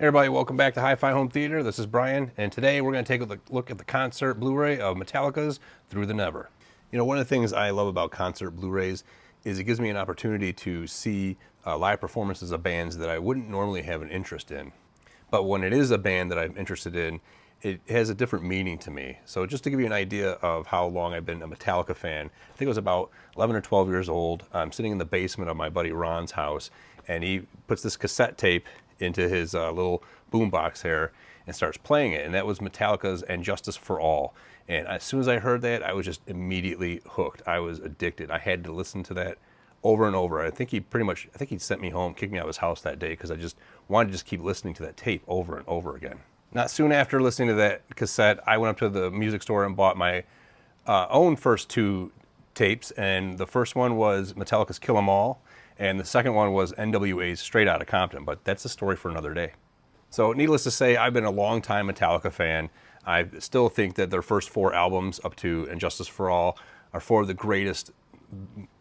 Hey everybody, welcome back to HiFi Home Theater. This is Brian, and today we're going to take a look at the concert Blu-ray of Metallica's Through the Never. You know, one of the things I love about concert Blu-rays is it gives me an opportunity to see live performances of bands that I wouldn't normally have an interest in. But when it is a band that I'm interested in, it has a different meaning to me. So just to give you an idea of how long I've been a Metallica fan, I think it was about 11 or 12 years old. I'm sitting in the basement of my buddy Ron's house, and he puts this cassette tape into his little boombox here and starts playing it, and that was Metallica's And Justice for All. And as soon as I heard that, I was just immediately hooked. I was addicted. I had to listen to that over and over. I think he sent me home, kicked me out of his house that day because I just wanted to just keep listening to that tape over and over again. Not soon after listening to that cassette, I went up to the music store and bought my own first two tapes, and the first one was Metallica's Kill 'Em All, and the second one was NWA's Straight Outta Compton, but that's a story for another day. So needless to say, I've been a long-time Metallica fan. I still think that their first four albums, up to And Justice for All, are four of the greatest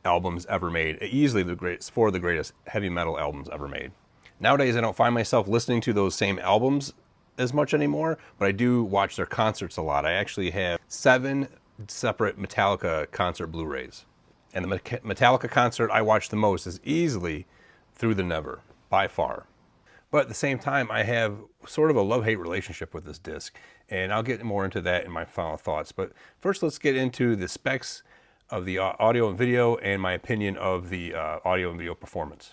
albums ever made. Easily four of the greatest heavy metal albums ever made. Nowadays, I don't find myself listening to those same albums as much anymore, but I do watch their concerts a lot. I actually have 7 separate Metallica concert Blu-rays. And the Metallica concert I watch the most is easily Through the Never, by far. But at the same time, I have sort of a love-hate relationship with this disc, and I'll get more into that in my final thoughts. But first, let's get into the specs of the audio and video and my opinion of the audio and video performance.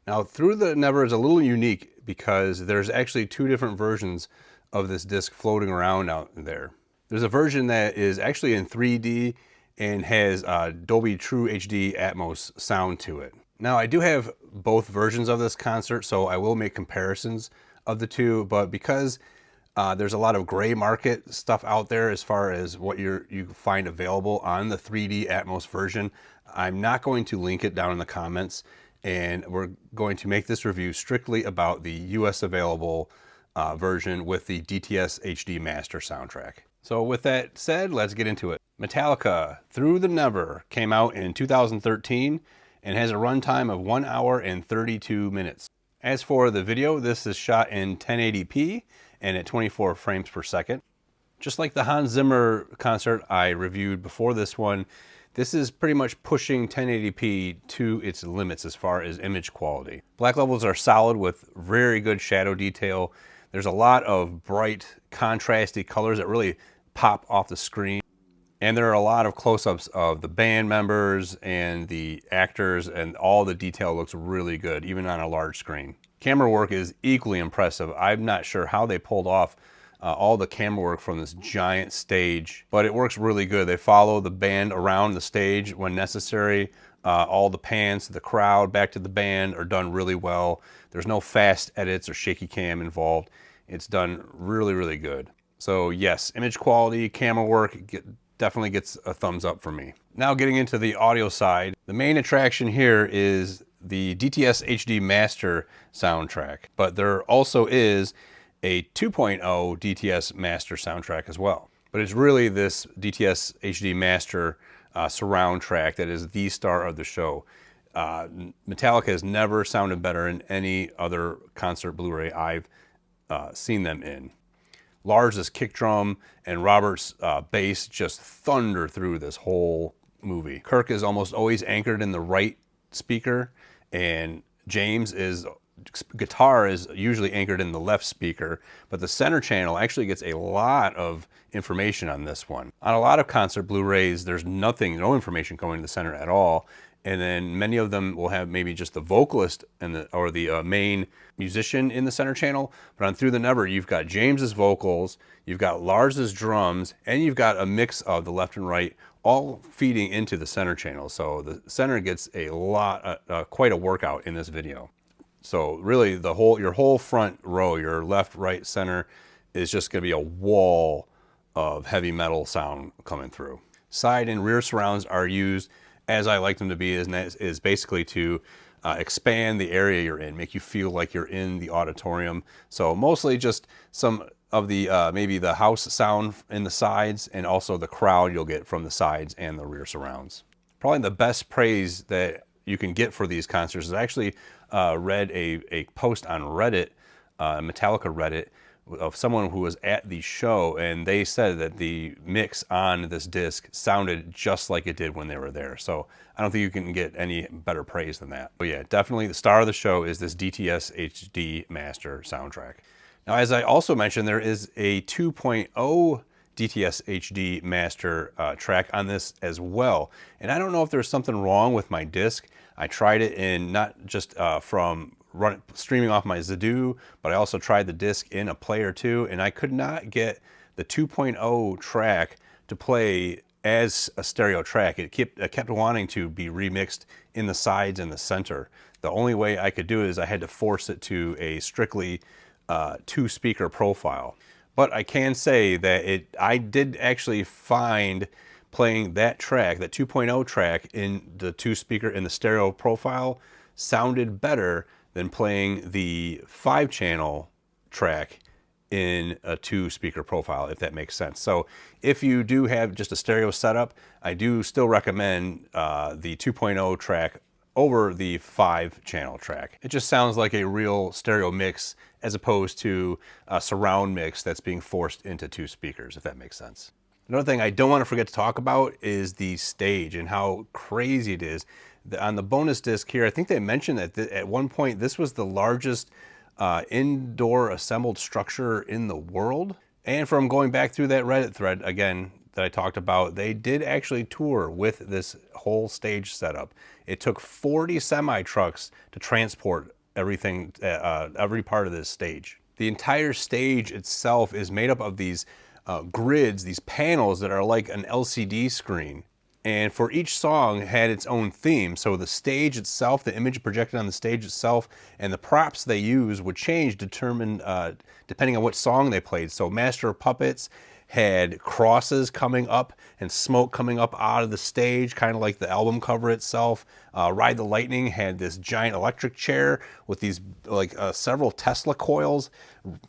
Now, Through the Never is a little unique because there's actually 2 different versions of this disc floating around out there. There's a version that is actually in 3D and has Dolby True HD Atmos sound to it. Now, I do have both versions of this concert, so I will make comparisons of the two, but because there's a lot of gray market stuff out there as far as what you find available on the 3D Atmos version, I'm not going to link it down in the comments, and we're going to make this review strictly about the US available version with the DTS HD Master soundtrack. So with that said, let's get into it. Metallica Through the Never came out in 2013 and has a runtime of 1 hour and 32 minutes. As for the video, this is shot in 1080p and at 24 frames per second. Just like the Hans Zimmer concert I reviewed before this one, this is pretty much pushing 1080p to its limits as far as image quality. Black levels are solid with very good shadow detail. There's a lot of bright, contrasty colors that really pop off the screen. And there are a lot of close-ups of the band members and the actors, and all the detail looks really good, even on a large screen. Camera work is equally impressive. I'm not sure how they pulled off all the camera work from this giant stage, but it works really good. They follow the band around the stage when necessary. All the pans to the crowd, back to the band are done really well. There's no fast edits or shaky cam involved. It's done really, really good. So yes, image quality, camera work, definitely gets a thumbs up from me. Now getting into the audio side, the main attraction here is the DTS HD Master soundtrack, but there also is a 2.0 DTS Master soundtrack as well. But it's really this DTS HD Master surround track that is the star of the show. Metallica has never sounded better in any other concert Blu-ray I've seen them in. Lars' kick drum and Robert's bass just thunder through this whole movie. Kirk is almost always anchored in the right speaker, and James' guitar is usually anchored in the left speaker, but the center channel actually gets a lot of information on this one. On a lot of concert Blu-rays, there's no information going to the center at all, and then many of them will have maybe just the vocalist and the main musician in the center channel. But on Through the Never, you've got James's vocals, you've got Lars's drums, and you've got a mix of the left and right, all feeding into the center channel. So the center gets a lot, quite a workout in this video. So really, your whole front row, your left, right, center, is just going to be a wall of heavy metal sound coming through. Side and rear surrounds are used as I like them to be, is basically to expand the area you're in, make you feel like you're in the auditorium. So mostly just some of the maybe the house sound in the sides, and also the crowd you'll get from the sides and the rear surrounds. Probably the best praise that you can get for these concerts is I actually read a post on Reddit Metallica Reddit of someone who was at the show, and they said that the mix on this disc sounded just like it did when they were there. So I don't think you can get any better praise than that. But yeah, definitely the star of the show is this DTS HD Master soundtrack. Now, as I also mentioned, there is a 2.0 DTS HD Master track on this as well. And I don't know if there's something wrong with my disc. I tried it in not just from streaming off my Zadoo, but I also tried the disc in a player too, and I could not get the 2.0 track to play as a stereo track. It kept wanting to be remixed in the sides and the center. The only way I could do it is I had to force it to a strictly 2-speaker profile. But I can say that I did actually find playing that track, that 2.0 track in the 2-speaker in the stereo profile sounded better than playing the 5-channel track in a 2-speaker profile, if that makes sense. So if you do have just a stereo setup, I do still recommend the 2.0 track over the 5-channel track. It just sounds like a real stereo mix as opposed to a surround mix that's being forced into 2 speakers, if that makes sense. Another thing I don't want to forget to talk about is the stage and how crazy it is. On the bonus disc here, I think they mentioned that at one point this was the largest indoor assembled structure in the world. And from going back through that Reddit thread again that I talked about, they did actually tour with this whole stage setup. It took 40 semi-trucks to transport everything, every part of this stage. The entire stage itself is made up of these grids, these panels that are like an LCD screen. And for each song had its own theme. So the stage itself, the image projected on the stage itself, and the props they use would change depending on what song they played. So Master of Puppets had crosses coming up and smoke coming up out of the stage, kind of like the album cover itself. Ride the Lightning had this giant electric chair with these several Tesla coils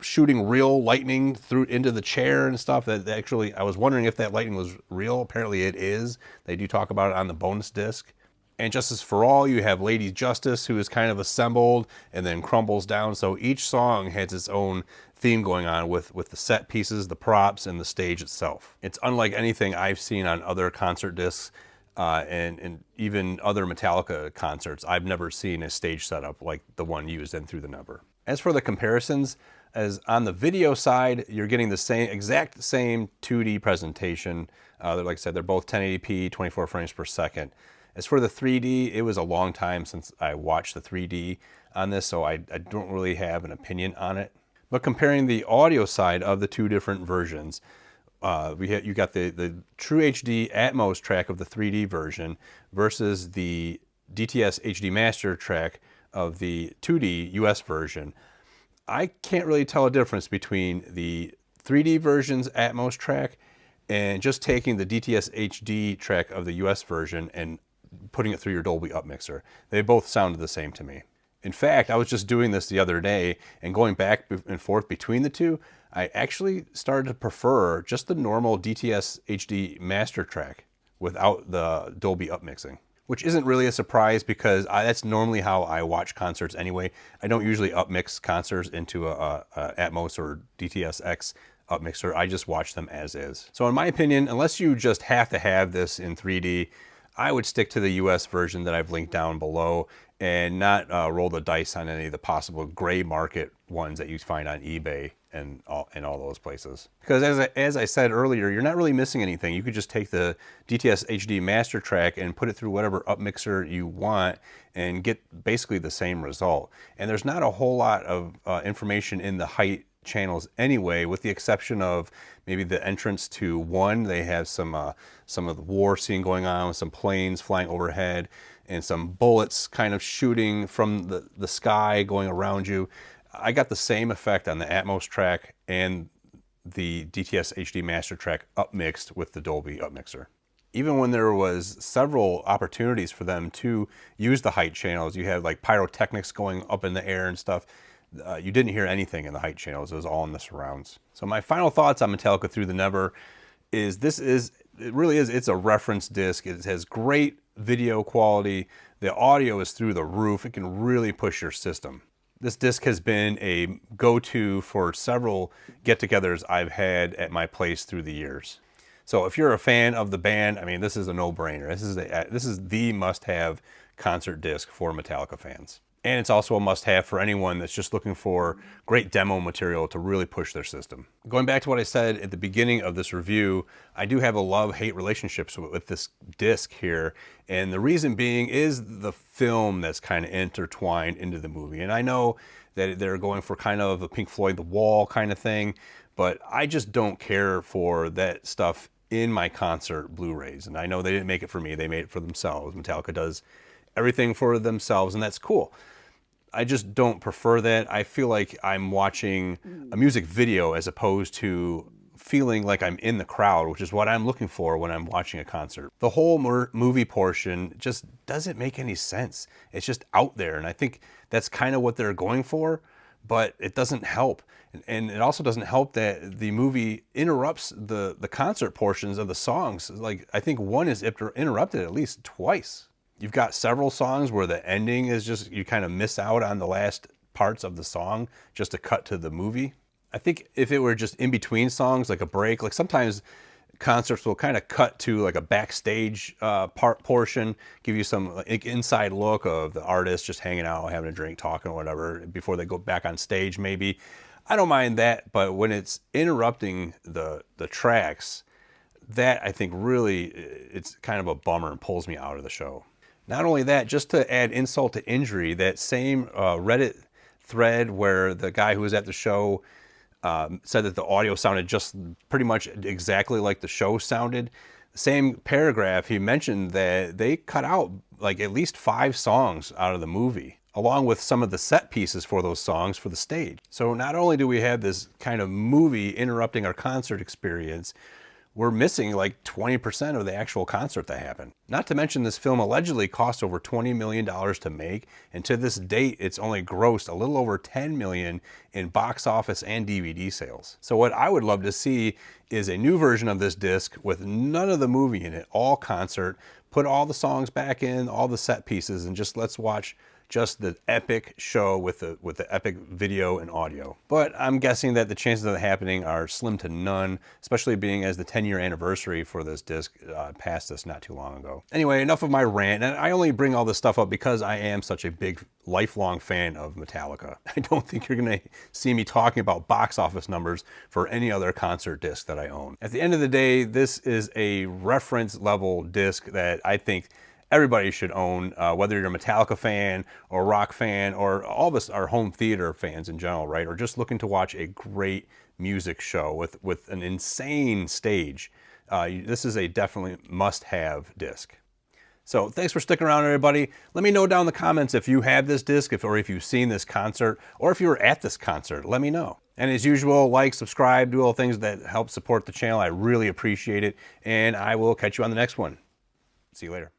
shooting real lightning through into the chair and stuff. That actually, I was wondering if that lightning was real. Apparently it is. They do talk about it on the bonus disc. And Justice for All, you have Lady Justice, who is kind of assembled and then crumbles down. So each song has its own theme going on with the set pieces, the props, and the stage itself. It's unlike anything I've seen on other concert discs and even other Metallica concerts. I've never seen a stage setup like the one used in Through the Never. As for the comparisons, as on the video side, you're getting the exact same 2D presentation. Like I said, they're both 1080p, 24 frames per second. As for the 3D, it was a long time since I watched the 3D on this, so I don't really have an opinion on it. But comparing the audio side of the two different versions, you got the True HD Atmos track of the 3D version versus the DTS HD Master track of the 2D US version. I can't really tell a difference between the 3D version's Atmos track and just taking the DTS HD track of the US version and putting it through your Dolby Up mixer. They both sounded the same to me. In fact, I was just doing this the other day and going back and forth between the two, I actually started to prefer just the normal DTS HD master track without the Dolby Up mixing, which isn't really a surprise because that's normally how I watch concerts anyway. I don't usually upmix concerts into a Atmos or DTS-X upmixer. I just watch them as is. So in my opinion, unless you just have to have this in 3D, I would stick to the US version that I've linked down below and not roll the dice on any of the possible gray market ones that you find on eBay and all those places. Because as I said earlier, you're not really missing anything. You could just take the DTS HD master track and put it through whatever upmixer you want and get basically the same result. And there's not a whole lot of information in the height channels anyway, with the exception of maybe the entrance to one. They have some of the war scene going on with some planes flying overhead and some bullets kind of shooting from the sky going around you. I got the same effect on the Atmos track and the DTS HD master track upmixed with the Dolby upmixer. Even when there was several opportunities for them to use the height channels, you had like pyrotechnics going up in the air and stuff. You didn't hear anything in the height channels. It was all in the surrounds. So my final thoughts on Metallica Through the Never is it's a reference disc. It has great video quality. The audio is through the roof. It can really push your system. This disc has been a go-to for several get-togethers I've had at my place through the years. So if you're a fan of the band, I mean, this is a no-brainer. This is the must-have concert disc for Metallica fans. And it's also a must-have for anyone that's just looking for great demo material to really push their system. Going back to what I said at the beginning of this review, I do have a love-hate relationship with this disc here. And the reason being is the film that's kind of intertwined into the movie. And I know that they're going for kind of a Pink Floyd The Wall kind of thing, but I just don't care for that stuff in my concert Blu-rays. And I know they didn't make it for me, they made it for themselves. Metallica does everything for themselves, and that's cool. I just don't prefer that. I feel like I'm watching a music video as opposed to feeling like I'm in the crowd, which is what I'm looking for when I'm watching a concert. The whole movie portion just doesn't make any sense. It's just out there, and I think that's kind of what they're going for, but it doesn't help. And it also doesn't help that the movie interrupts the concert portions of the songs. Like, I think one is interrupted at least twice. You've got several songs where the ending is just, you kind of miss out on the last parts of the song just to cut to the movie. I think if it were just in between songs, like a break, like sometimes concerts will kind of cut to like a backstage portion, give you some like inside look of the artist just hanging out, having a drink, talking or whatever before they go back on stage maybe. I don't mind that, but when it's interrupting the tracks, that I think really, it's kind of a bummer and pulls me out of the show. Not only that, just to add insult to injury, that same Reddit thread where the guy who was at the show said that the audio sounded just pretty much exactly like the show sounded. The same paragraph, he mentioned that they cut out like at least 5 songs out of the movie, along with some of the set pieces for those songs for the stage. So not only do we have this kind of movie interrupting our concert experience, we're missing like 20% of the actual concert that happened. Not to mention this film allegedly cost over $20 million to make, and to this date it's only grossed a little over $10 million in box office and DVD sales. So what I would love to see is a new version of this disc with none of the movie in it, all concert, put all the songs back in, all the set pieces, and just let's watch just the epic show with the epic video and audio. But I'm guessing that the chances of that happening are slim to none, especially being as the 10-year anniversary for this disc passed us not too long ago. Anyway, enough of my rant, and I only bring all this stuff up because I am such a big lifelong fan of Metallica. I don't think you're gonna see me talking about box office numbers for any other concert disc that I own. At the end of the day, this is a reference level disc that I think everybody should own, whether you're a Metallica fan or a rock fan, or all of us are home theater fans in general, right? Or just looking to watch a great music show with an insane stage. This is a definitely must-have disc. So thanks for sticking around, everybody. Let me know down in the comments if you have this disc, or if you've seen this concert, or if you were at this concert. Let me know. And as usual, like, subscribe, do all things that help support the channel. I really appreciate it. And I will catch you on the next one. See you later.